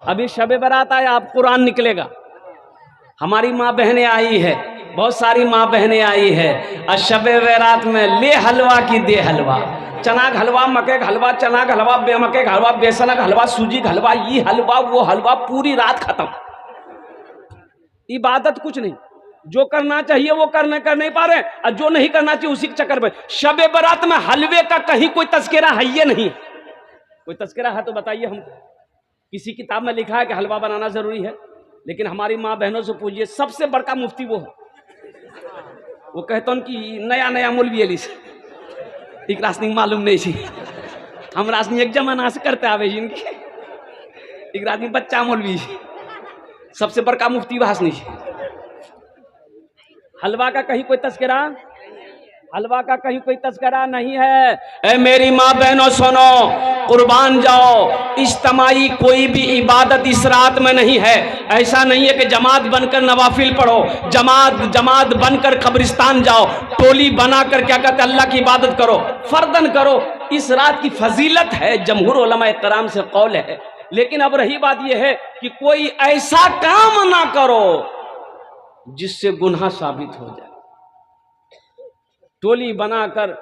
अभी शबे बारात आया, अब कुरान निकलेगा। हमारी माँ बहनें आई है, बहुत सारी माँ बहनें आई है, और शबे बारात में ले हलवा की दे हलवा, चना का हलवा, मके का हलवा, चना का हलवा, मके का हलवा, बेसन का हलवा, सूजी का हलवा, ये हलवा वो हलवा, पूरी रात खत्म। इबादत कुछ नहीं, जो करना चाहिए वो कर नहीं पा रहे, और जो नहीं करना चाहिए उसी के चक्कर में। शबे बारात में हलवे का कहीं कोई तस्करा है ये नहीं, कोई तस्करा है तो बताइए हमको। किसी किताब में लिखा है कि हलवा बनाना जरूरी है, लेकिन हमारी माँ बहनों से पूछिए, सबसे बड़का मुफ्ती वो है, वो कहते हैं कि नया नया मौलवी अली से एक रासनी मालूम नहीं छी, हम रासनी एक जमाना से करते आवे इनकी, एक रासनी बच्चा मौलवी, सबसे बड़का मुफ्ती भाषणी। हलवा का कहीं कोई तस्करा, हलवा का कहीं कोई तस्करा नहीं है। ए मेरी माँ बहनों सुनो, कुर्बान जाओ, इज्तिमाई कोई भी इबादत इस रात में नहीं है। ऐसा नहीं है कि जमात बनकर नवाफिल पढ़ो, जमात बनकर कब्रिस्तान जाओ, टोली बनाकर क्या कहते अल्लाह की इबादत करो, फर्दन करो। इस रात की फजीलत है, जमहूर उलमा इत्तराम से कौल है। लेकिन अब रही बात यह है कि कोई ऐसा काम ना करो जिससे गुनाह साबित हो जाए। टोली बनाकर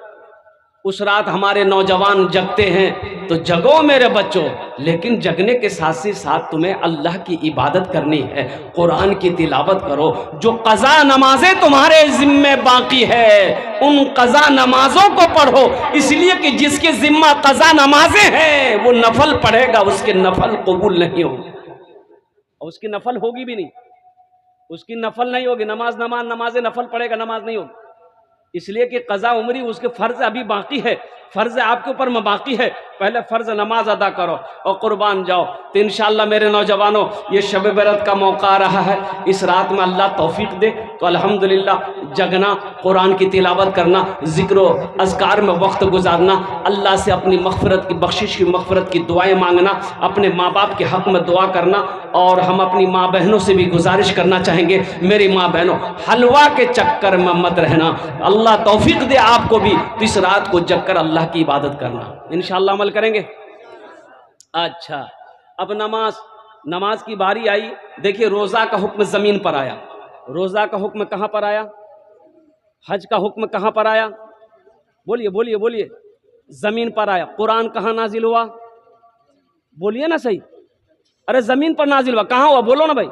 उस रात हमारे नौजवान जगते हैं तो जगो मेरे बच्चों, लेकिन जगने के साथ ही साथ तुम्हें अल्लाह की इबादत करनी है, कुरान की तिलावत करो। जो कज़ा नमाजें तुम्हारे जिम्मे बाकी है उन कज़ा नमाजों को पढ़ो, इसलिए कि जिसके जिम्मा कज़ा नमाजें हैं वो नफल पढ़ेगा, उसके नफल कबूल नहीं होगी, और उसकी नफल होगी भी नहीं, उसकी नफल नहीं होगी। नमाज नफल पढ़ेगा, नमाज नहीं होगी, इसलिए कि कज़ा उम्री उसके फ़र्ज अभी बाकी है, फ़र्ज आपके ऊपर में बाकी है। पहले फ़र्ज नमाज अदा करो और कुर्बान जाओ। तो इंशाअल्लाह मेरे नौजवानों, ये शब बरत का मौका आ रहा है, इस रात में अल्लाह तौफीक दे तो अल्हम्दुलिल्लाह जगना, कुरान की तिलावत करना, ज़िक्र अज़कार में वक्त गुजारना, अल्लाह से अपनी मग़फ़िरत की बख्शिश की मग़फ़िरत की दुआएँ मांगना, अपने माँ बाप के हक़ में दुआ करना। और हम अपनी माँ बहनों से भी गुजारिश करना चाहेंगे, मेरी माँ बहनों हलवा के चक्कर में मत रहना, अल्लाह तौफीक दे आपको भी तो इस रात को जग कर अल्लाह की इबादत करना। इंशाअल्लाह अमल करेंगे। अच्छा, अब नमाज की बारी आई। देखिए, रोज़ा का हुक्म ज़मीन पर आया, रोज़ा का हुक्म कहाँ पर आया, हज का हुक्म कहाँ पर आया, बोलिए बोलिए बोलिए, ज़मीन पर आया। कुरान कहाँ नाजिल हुआ, बोलिए ना सही, अरे ज़मीन पर नाजिल हुआ, कहाँ हुआ, बोलो ना भाई,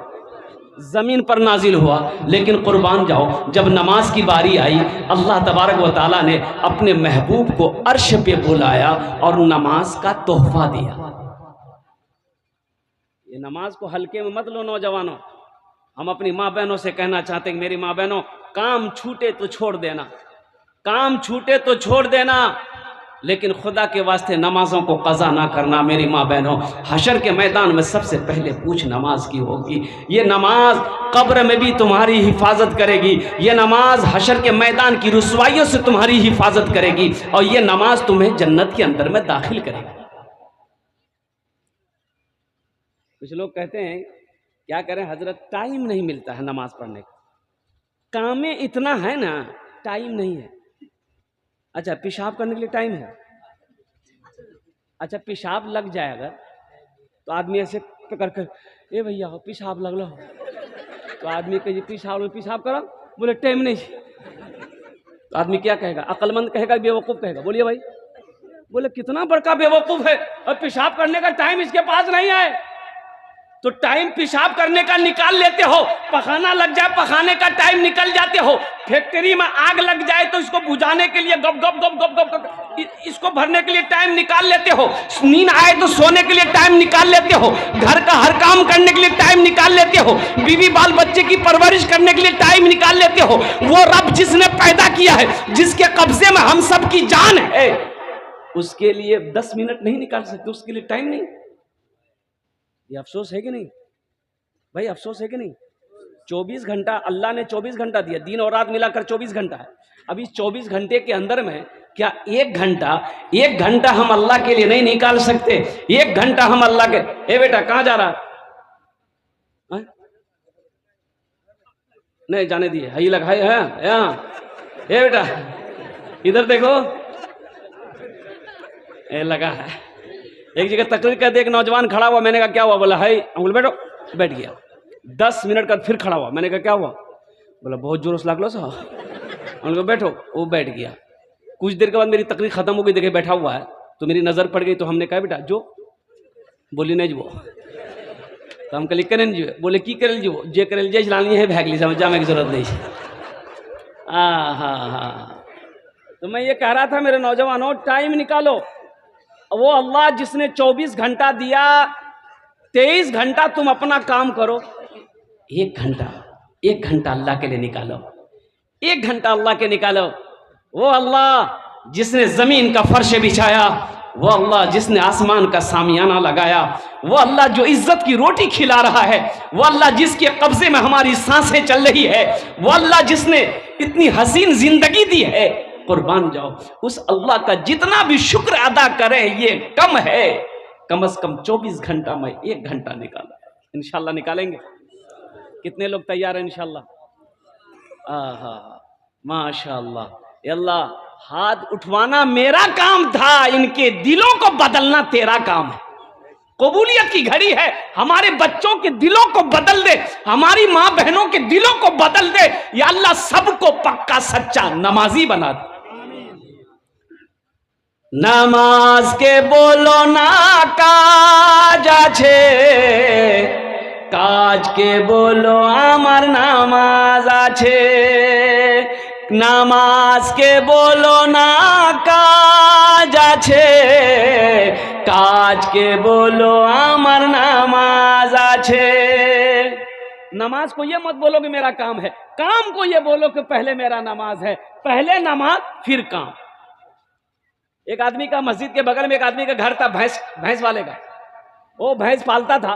ज़मीन पर नाजिल हुआ। लेकिन कुर्बान जाओ, जब नमाज की बारी आई, अल्लाह तबारक व तआला ने अपने महबूब को अर्श पे बुलाया और नमाज का तोहफा दिया। ये नमाज को हल्के में मत लो नौजवानों। हम अपनी माँ बहनों से कहना चाहते हैं, मेरी माँ बहनों, काम छूटे तो छोड़ देना, काम छूटे तो छोड़ देना, लेकिन खुदा के वास्ते नमाजों को कज़ा ना करना। मेरी माँ बहनों, हशर के मैदान में सबसे पहले पूछ नमाज की होगी। ये नमाज कब्र में भी तुम्हारी हिफाजत करेगी, ये नमाज हशर के मैदान की रुसवाइयों से तुम्हारी हिफाजत करेगी, और ये नमाज तुम्हें जन्नत के अंदर में दाखिल करेगी। कुछ लोग कहते हैं क्या करें हजरत, टाइम नहीं मिलता है नमाज पढ़ने का, काम में इतना है ना, टाइम नहीं है। अच्छा, पेशाब करने के लिए टाइम है, अच्छा पेशाब लग जाए अगर तो आदमी ऐसे पकड़ कर, ए भैया पेशाब लग लो, तो आदमी कहे पेशाब करो, बोले टाइम नहीं, तो आदमी क्या कहेगा, अक्लमंद कहेगा बेवकूफ़ कहेगा, बोलिए भाई, बोले कितना बड़का बेवकूफ़ है, और पेशाब करने का टाइम इसके पास नहीं है। तो टाइम पेशाब करने का निकाल लेते हो, पखाना लग जाए पखाने का टाइम निकल जाते हो, फैक्ट्री में आग लग जाए तो इसको बुझाने के लिए गप गप गप गप गप गप इसको भरने के लिए टाइम निकाल लेते हो, नींद आए तो सोने के लिए टाइम निकाल लेते हो, घर का हर काम करने के लिए टाइम निकाल लेते हो, बीवी बाल बच्चे की परवरिश करने के लिए टाइम निकाल लेते हो। वो रब जिसने पैदा किया है, जिसके कब्जे में हम सब की जान है, उसके लिए 10 मिनट नहीं निकाल सकते, उसके लिए टाइम नहीं। ये अफसोस है कि नहीं भाई, अफसोस है कि नहीं। 24 घंटा अल्लाह ने 24 घंटा दिया, दिन और रात मिलाकर 24 घंटा है। अब इस 24 घंटे के अंदर में क्या एक घंटा हम अल्लाह के लिए नहीं निकाल सकते? एक घंटा हम अल्लाह के, ए बेटा कहाँ जा रहा है? नहीं जाने दिए, हई लगाए हैं यहाँ, ए बेटा इधर देखो, ए लगा है, एक जगह तकरीर कहते एक नौजवान खड़ा हुआ, मैंने कहा क्या हुआ? बोला है अंकुल बैठो, बैठ गया। 10 मिनट का फिर खड़ा हुआ, मैंने कहा क्या हुआ? बोला बहुत जोर से लाग लो सा। उनको बैठो, वो बैठ गया। कुछ देर के बाद मेरी तकरीर खत्म हो गई, देखे बैठा हुआ है तो मेरी नज़र पड़ गई, तो हमने कहा बेटा जो बोली नहीं जो, तो हम कहली करें जो, बोले की करे जो, जे करे जे चलानी है भागली, समझ जाने की जरूरत नहीं है। हाँ, तो मैं ये कह रहा था मेरे नौजवानों, टाइम निकालो। वो अल्लाह जिसने 24 घंटा दिया, 23 घंटा तुम अपना काम करो। 1 घंटा अल्लाह के लिए निकालो, 1 घंटा अल्लाह के निकालो। वो अल्लाह जिसने जमीन का फर्श बिछाया, वो अल्लाह जिसने आसमान का सामियाना लगाया, वो अल्लाह जो इज्जत की रोटी खिला रहा है, वो अल्लाह जिसके कब्जे में हमारी सांसें चल रही है, वो अल्लाह जिसने इतनी हसीन जिंदगी दी है, कुर्बान जाओ उस अल्लाह का। जितना भी शुक्र अदा करें ये कम है। कम से कम 24 घंटा में 1 घंटा निकाला, इंशाल्लाह निकालेंगे। कितने लोग तैयार हैं इंशाल्लाह? माशाअल्लाह। अल्लाह हाथ उठवाना मेरा काम था, इनके दिलों को बदलना तेरा काम है। कबूलियत की घड़ी है, हमारे बच्चों के दिलों को बदल दे, हमारी माँ बहनों के दिलों को बदल दे। या अल्लाह सबको पक्का सच्चा नमाजी बना दे। नमाज के बोलो ना काज आछे, काज के बोलो आमार नामाज आछे। नामाज के बोलो ना काज आछे, काज के बोलो आमार नामाज आछे। नमाज को ये मत बोलो कि मेरा काम है, काम को ये बोलो कि पहले मेरा नमाज है। पहले नमाज फिर काम। एक आदमी का मस्जिद के बगल में एक आदमी का घर था, भैंस वाले का। वो भैंस पालता था।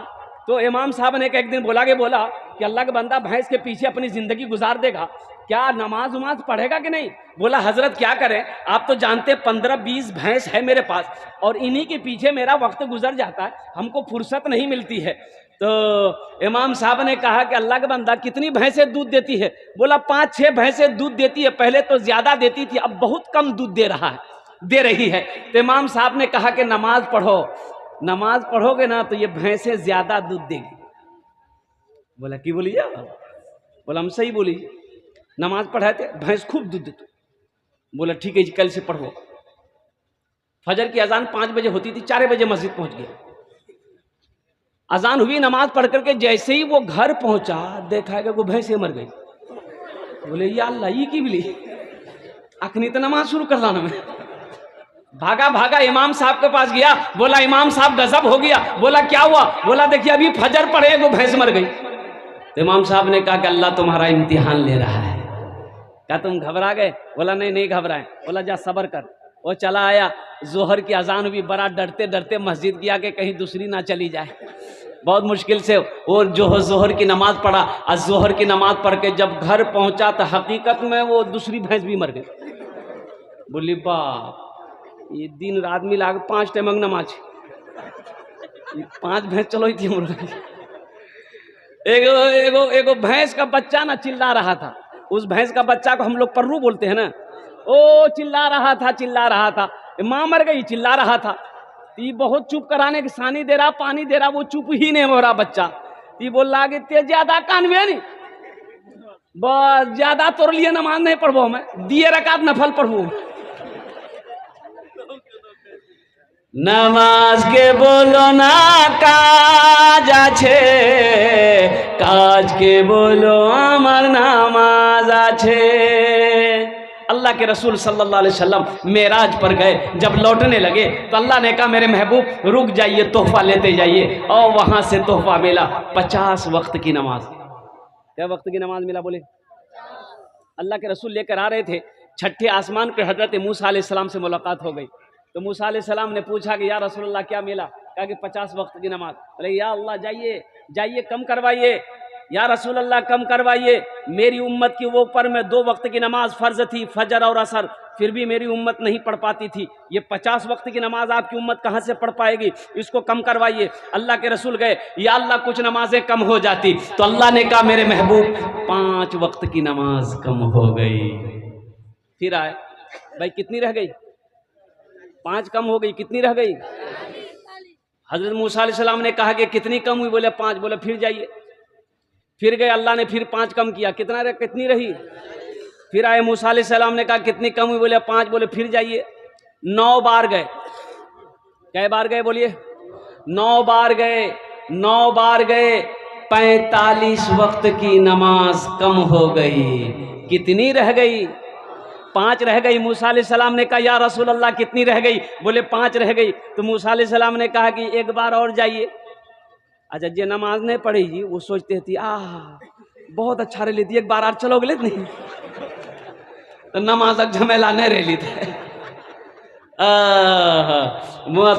तो इमाम साहब ने एक दिन बोला कि अल्लाह का बंदा भैंस के पीछे अपनी जिंदगी गुजार देगा, क्या नमाज उमाज पढ़ेगा कि नहीं? बोला हजरत क्या करें, आप तो जानते 15-20 भैंस है मेरे पास और इन्हीं के पीछे मेरा वक्त गुजर जाता है, हमको फुर्सत नहीं मिलती है। तो इमाम साहब ने कहा कि अल्लाह का बंदा कितनी भैंसें दूध देती है? बोला 5-6 भैंसें दूध देती है, पहले तो ज्यादा देती थी, अब बहुत कम दूध दे रही है। तो इमाम साहब ने कहा कि नमाज पढ़ो, नमाज पढ़ोगे ना तो ये भैंसें ज्यादा दूध देगी। बोला की बोली जा? बोला हम सही बोली, नमाज पढ़ाए थे, भैंस खूब दूध देती। बोला ठीक है जी, कल से पढ़ो। फजर की अजान 5 बजे होती थी, 4 बजे मस्जिद पहुंच गया। अजान हुई, नमाज पढ़ करके जैसे ही वो घर पहुंचा, देखा कि वो भैंसें मर गई। बोले या अल्लाह ये की मिली, अखनी तो नमाज शुरू कर लाना। मैं भागा इमाम साहब के पास गया। बोला इमाम साहब गजब हो गया। बोला क्या हुआ? बोला देखिए अभी फजर पढ़े वो भैंस मर गई। तो इमाम साहब ने कहा कि अल्लाह तुम्हारा इम्तिहान ले रहा है। क्या तुम घबरा गए? बोला नहीं घबराए। बोला जा सब्र कर। वो चला आया, जोहर की अजान हुई, बड़ा डरते डरते मस्जिद गया कि कहीं दूसरी ना चली जाए। बहुत मुश्किल से वो जो जोहर की नमाज पढ़ा। और जोहर की नमाज पढ़ के जब घर पहुंचा तो हकीकत में वो दूसरी भैंस भी मर गई। बोली बाप, ये दिन रात मिला के 5 टाइम नमाज, 5 भैंस चलो थी। एगो भैंस का बच्चा ना चिल्ला रहा था। उस भैंस का बच्चा को हम लोग पर्रू बोलते हैं ना, ओ चिल्ला रहा था, माँ मर गई, चिल्ला रहा था। ये बहुत चुप कराने की सानी दे रहा, पानी दे रहा, वो चुप ही नहीं हो रहा बच्चा। ये बोल रहा कि ते ज्यादा कानवे नहीं, बस ज्यादा तोड़ लिए नमाज नहीं पढ़बो, मैं दिए रकात नफल पढ़बू। नमाज के बोलो ना काज आछे, काज के बोलो आमार नामाज आछे। अल्लाह के रसूल सल्लल्लाहु अलैहि वसल्लम मेराज पर गए। जब लौटने लगे तो अल्लाह ने कहा मेरे महबूब रुक जाइए, तोहफा लेते जाइए। और वहां से तोहफा मिला 50 वक्त की नमाज। क्या वक्त की नमाज मिला? बोले अल्लाह के रसूल लेकर आ रहे थे। छठे आसमान पे हजरत मूसा अलैहिस्सलाम से मुलाकात हो गई। तो मूसा अलैहिस्सलाम ने पूछा कि या रसूलल्लाह क्या मिला? कहा कि 50 वक्त की नमाज। बोले या अल्लाह जाइए कम करवाइए, या रसूल अल्लाह कम करवाइए। मेरी उम्मत की वो पर में 2 वक्त की नमाज फर्ज थी, फजर और असर, फिर भी मेरी उम्मत नहीं पढ़ पाती थी। ये 50 वक्त की नमाज आपकी उम्मत कहाँ से पढ़ पाएगी? इसको कम करवाइए। अल्लाह के रसूल गए, या अल्लाह कुछ नमाजें कम हो जाती। तो अल्लाह ने कहा मेरे महबूब 5 वक्त की नमाज कम हो गई। फिर आए, भाई कितनी रह गई? 5 कम हो गई, कितनी रह गई? हजरत मूसा अलैहिस्सलाम ने कहा कि कितनी कम हुई, बोले 5, बोले फिर जाइए। फिर गए, अल्लाह ने फिर 5 कम किया, कितनी रही? फिर आए मूसा अलैहिस्सलाम ने कहा कितनी कम हुई, बोले 5, बोले फिर जाइए। 9 बार गए। कै बार गए बोलिए? 9 बार गए। 9 बार गए, 45 वक्त की नमाज कम हो गई। कितनी रह गई? 5 रह गई। मूसा अलैहिस्सलाम ने कहा या रसूल अल्लाह कितनी रह गई? बोले 5 रह गई। तो मूसा अलैहिस्सलाम ने कहा कि एक बार और जाइए। अच्छा, जे नमाज नहीं पढ़ी जी वो सोचते थी बहुत अच्छा रह ली थी, एक बार और चलोगे नहीं तो नमाज झमेला नहीं रह ली थे।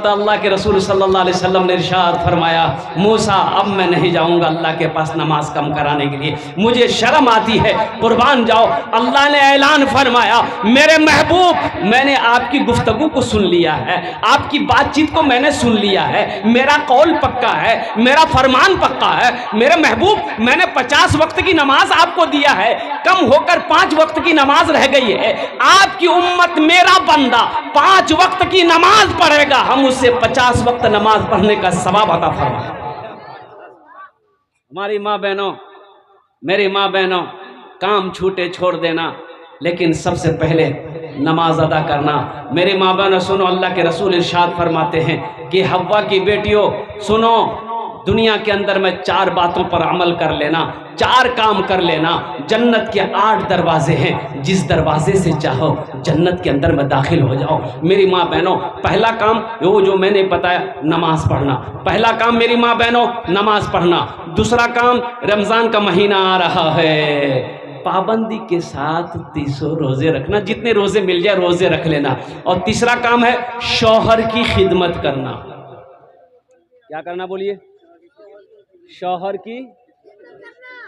अल्लाह के रसूल सल्लल्लाहु अलैहि वसल्लम ने इरशाद फरमाया, मूसा अब मैं नहीं जाऊंगा अल्लाह के पास नमाज कम कराने के लिए, मुझे शर्म आती है, कुर्बान जाओ। अल्लाह ने ऐलान फरमाया, मेरे महबूब मैंने आपकी गुफ्तगू को सुन लिया है, आपकी बातचीत को मैंने सुन लिया है, मेरा कौल पक्का है, मेरा फरमान पक्का है। मेरे महबूब मैंने 50 वक्त की नमाज आपको दिया है, कम होकर 5 वक्त की नमाज रह गई है। आपकी उम्मत मेरा बंदा 5 वक्त की नमाज पढ़ेगा, हम उससे 50 वक्त नमाज पढ़ने का सवाब अता फरमाए। हमारी माँ बहनों, मेरी माँ बहनों, काम छूटे छोड़ देना, लेकिन सबसे पहले नमाज अदा करना। मेरी माँ बहनों सुनो, अल्लाह के रसूल इरशाद फरमाते हैं कि हव्वा की बेटियों सुनो, दुनिया के अंदर में 4 बातों पर अमल कर लेना, 4 काम कर लेना। जन्नत के 8 दरवाजे हैं, जिस दरवाजे से चाहो जन्नत के अंदर में दाखिल हो जाओ। मेरी माँ बहनों, पहला काम वो जो मैंने बताया, नमाज पढ़ना। पहला काम मेरी माँ बहनों, नमाज पढ़ना। दूसरा काम, रमज़ान का महीना आ रहा है, पाबंदी के साथ 30 रोज़े रखना, जितने रोज़े मिल जाए रोज़े रख लेना। और तीसरा काम है शौहर की खिदमत करना। क्या करना बोलिए? शौहर की।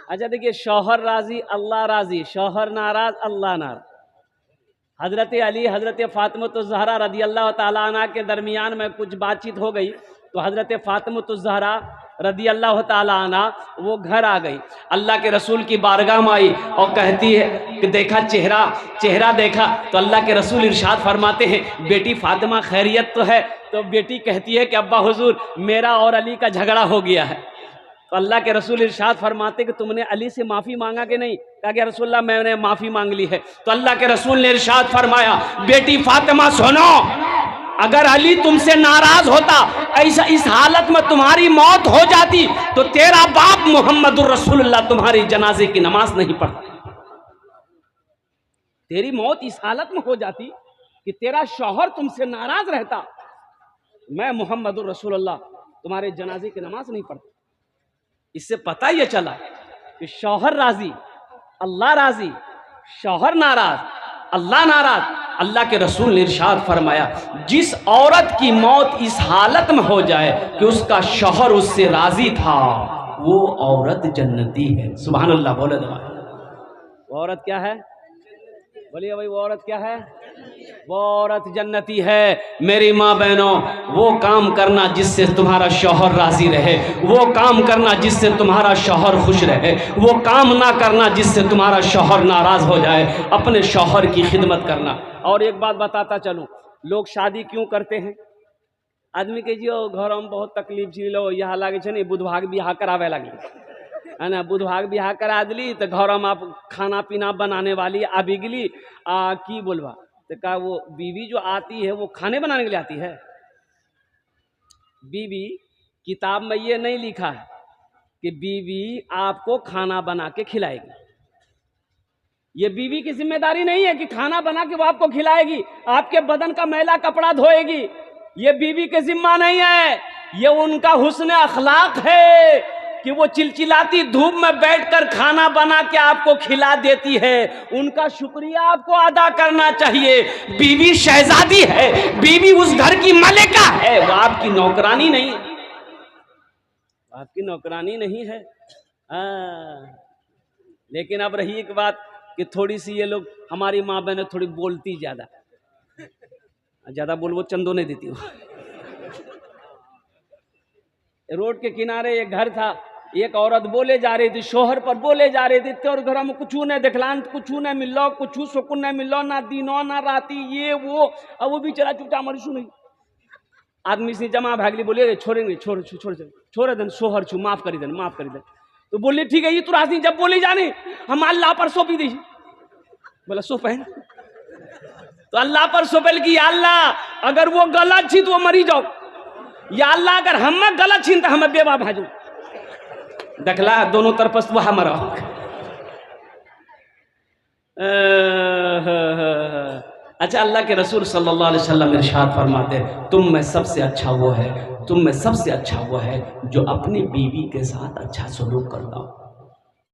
अच्छा देखिए, शौहर राजी अल्लाह राजी, शौहर नाराज अल्लाह नाराज। हजरत अली हजरत फातिमा रदी अल्लाह ताला अन्हा के दरमियान में कुछ बातचीत हो गई, तो हजरत फातिमा रदी अल्लाह ताला अन्हा वो घर आ गई, अल्लाह के रसूल की बारगाह में आई और कहती है कि देखा चेहरा देखा, तो अल्लाह के रसूल इरशाद फरमाते हैं, बेटी फातिमा खैरियत तो है? तो बेटी कहती है कि अब्बा हुजूर मेरा और अली का झगड़ा हो गया है। तो अल्लाह के रसूल इरशाद फरमाते कि तुमने अली से माफ़ी मांगा कि नहीं? कहा कि रसूलल्लाह मैंने माफ़ी मांग ली है। तो अल्लाह के रसूल ने इरशाद फरमाया, बेटी फातिमा सुनो, अगर अली तुमसे नाराज होता, ऐसा इस हालत में तुम्हारी मौत हो जाती, तो तेरा बाप मोहम्मदुर रसूलुल्लाह तुम्हारी जनाजे की नमाज नहीं पढ़ता। तेरी मौत इस हालत में हो जाती कि तेरा शौहर तुमसे नाराज रहता, मैं मोहम्मदुर रसूलुल्लाह तुम्हारे जनाजे की नमाज नहीं पढ़ता। इससे पता यह चला कि शौहर राजी अल्लाह राजी, शौहर नाराज अल्लाह नाराज। अल्लाह के रसूल ने इरशाद फरमाया, जिस औरत की मौत इस हालत में हो जाए कि उसका शौहर उससे राजी था, वो औरत जन्नती है। सुभान अल्लाह बोले दवा। वो औरत क्या है? बोलिए भाई, वो औरत क्या है? वो औरत जन्नती है। मेरी माँ बहनों, वो काम करना जिससे तुम्हारा शौहर राजी रहे, वो काम करना जिससे तुम्हारा शौहर खुश रहे, वो काम ना करना जिससे तुम्हारा शौहर नाराज हो जाए। अपने शौहर की खिदमत करना। और एक बात बताता चलूं, लोग शादी क्यों करते हैं? आदमी के जो घर में बहुत तकलीफ झेलो, यहाँ लागे छे नहीं, बुधभाग बियाह करावे लगी है ना, बुधभाग बियाह करा दिली तो घर में आप खाना पीना बनाने वाली आबी गली की बोलवा, तो का वो बीवी जो आती है वो खाने बनाने के लिए आती है? बीवी, किताब में ये नहीं लिखा है कि बीवी आपको खाना बना के खिलाएगी। ये बीवी की जिम्मेदारी नहीं है कि खाना बना के वो आपको खिलाएगी, आपके बदन का मैला कपड़ा धोएगी। ये बीवी के जिम्मा नहीं है, ये उनका हुस्न अखलाक है कि वो चिलचिलाती धूप में बैठकर खाना बना के आपको खिला देती है। उनका शुक्रिया आपको अदा करना चाहिए। बीवी शहजादी है, बीवी उस घर की मलिका है, वो आपकी नौकरानी नहीं है, आपकी नौकरानी नहीं है। लेकिन अब रही एक बात कि थोड़ी सी ये लोग, हमारी माँ बहनें थोड़ी बोलती ज़्यादा बोल वो चंदो नहीं देती। रोड के किनारे एक घर था, एक औरत बोले जा रही थी, शोहर पर बोले जा रही थी, तोर घर में कुछ नहीं देखलान, कुछ नहीं मिलो, कुछ सुकून नहीं मिलो, ना दिनों ना राती, ये वो। अब वो भी चला चुपचाप हमारी सुनी। आदमी से जमा भागली, बोले रे छोड़ेंगे, छोड़ छोड़ छोड़ देन, सोहर छू, माफ करी देन, माफ करी देन। तो बोली ठीक है, ये तो राजी जब बोली जाने हम अल्लाह पर सौंपी दी, बोला सो पहन। तो अल्लाह पर सौंपल की, या अल्लाह अगर वो गलत छी तो वो मरी जाओ, या अल्लाह अगर हम गलत छी तो हमें बेवा भाजू। देखला दोनों तरफ वो हमारा। अच्छा, अल्लाह के रसूल सल्लल्लाहु अलैहि वसल्लम इरशाद फरमाते, तुम में सबसे अच्छा वो है, तुम में सबसे अच्छा वो है जो अपनी बीवी के साथ अच्छा सलूक करता हो।